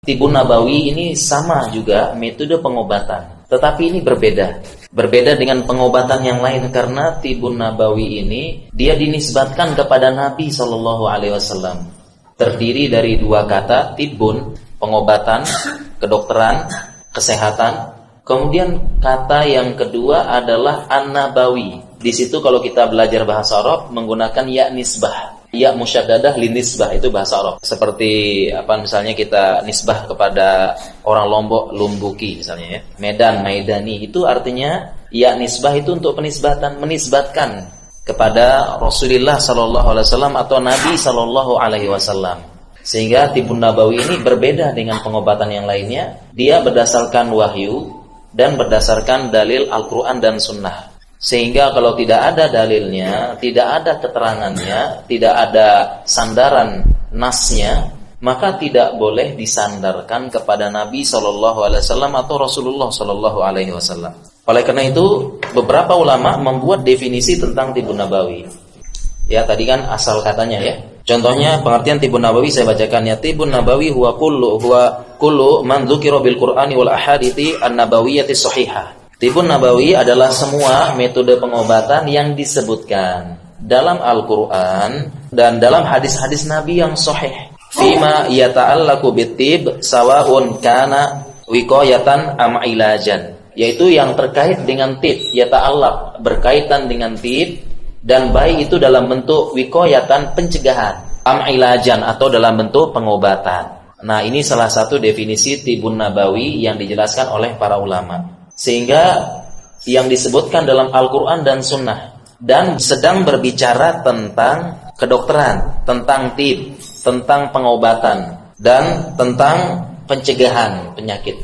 Tibun Nabawi ini sama juga metode pengobatan, tetapi ini berbeda. Berbeda dengan pengobatan yang lain karena Tibun Nabawi ini dia dinisbatkan kepada Nabi SAW. Terdiri dari dua kata, tibun, pengobatan, kedokteran, kesehatan. Kemudian kata yang kedua adalah an-nabawi. Di situ kalau kita belajar bahasa Arab menggunakan ya nisbah. Ya musyaddadah li nisbah itu bahasa Arab. Seperti misalnya kita nisbah kepada orang Lombok, Lumbuki misalnya ya. Medan, Maidani itu artinya ya nisbah itu untuk penisbatan, menisbatkan kepada Rasulullah sallallahu alaihi wasallam atau Nabi sallallahu alaihi wasallam. Sehingga Tibun Nabawi ini berbeda dengan pengobatan yang lainnya. Dia berdasarkan wahyu dan berdasarkan dalil Al-Qur'an dan Sunnah. Sehingga kalau tidak ada dalilnya, tidak ada keterangannya, tidak ada sandaran nasnya, maka tidak boleh disandarkan kepada Nabi SAW atau Rasulullah SAW. Oleh karena itu, beberapa ulama membuat definisi tentang Tibun Nabawi. Ya, tadi kan asal katanya ya. Contohnya pengertian Tibun Nabawi saya bacakan ya. Tibun Nabawi huwa kullu man dzukira bil Qur'ani wal ahadithi an-nabawiyyati shahihah. Tibun Nabawi adalah semua metode pengobatan yang disebutkan dalam Al-Quran dan dalam hadis-hadis Nabi yang sahih. Fima yata'allaku bitib sawa'un kana wiqayatan am ilajan. Yaitu yang terkait dengan tib, yata'allaq, berkaitan dengan tib, dan baik itu dalam bentuk wiqayatan, pencegahan, am ilajan, atau dalam bentuk pengobatan. Nah, ini salah satu definisi Tibun Nabawi yang dijelaskan oleh para ulama. Sehingga yang disebutkan dalam Al-Quran dan Sunnah dan sedang berbicara tentang kedokteran, tentang tib, tentang pengobatan dan tentang pencegahan penyakit.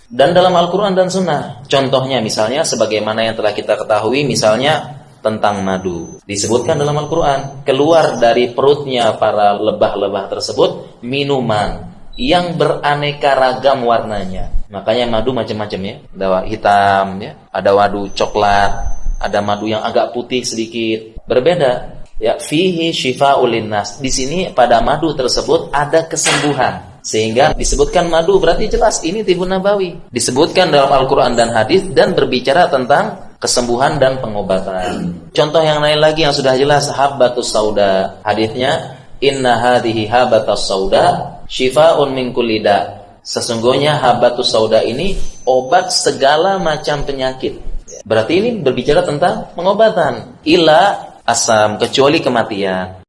Dan dalam Al-Quran dan Sunnah, contohnya misalnya sebagaimana yang telah kita ketahui, misalnya tentang madu. Disebutkan dalam Al-Quran, keluar dari perutnya para lebah-lebah tersebut minuman yang beraneka ragam warnanya. Makanya madu macam-macam ya. Ada hitam ya, ada madu coklat, ada madu yang agak putih sedikit. Berbeda. Ya, fihi syifa'ul linnas. Di sini pada madu tersebut ada kesembuhan. Sehingga disebutkan madu berarti jelas ini Tibun Nabawi. Disebutkan dalam Al-Qur'an dan hadis dan berbicara tentang kesembuhan dan pengobatan. Contoh yang lain lagi yang sudah jelas habbatus sauda. Hadisnya inna hadhihi habbatus sauda syifa'un min kulli da'. Sesungguhnya habbatus sauda ini obat segala macam penyakit. Berarti ini berbicara tentang pengobatan. Ila asam, kecuali kematian.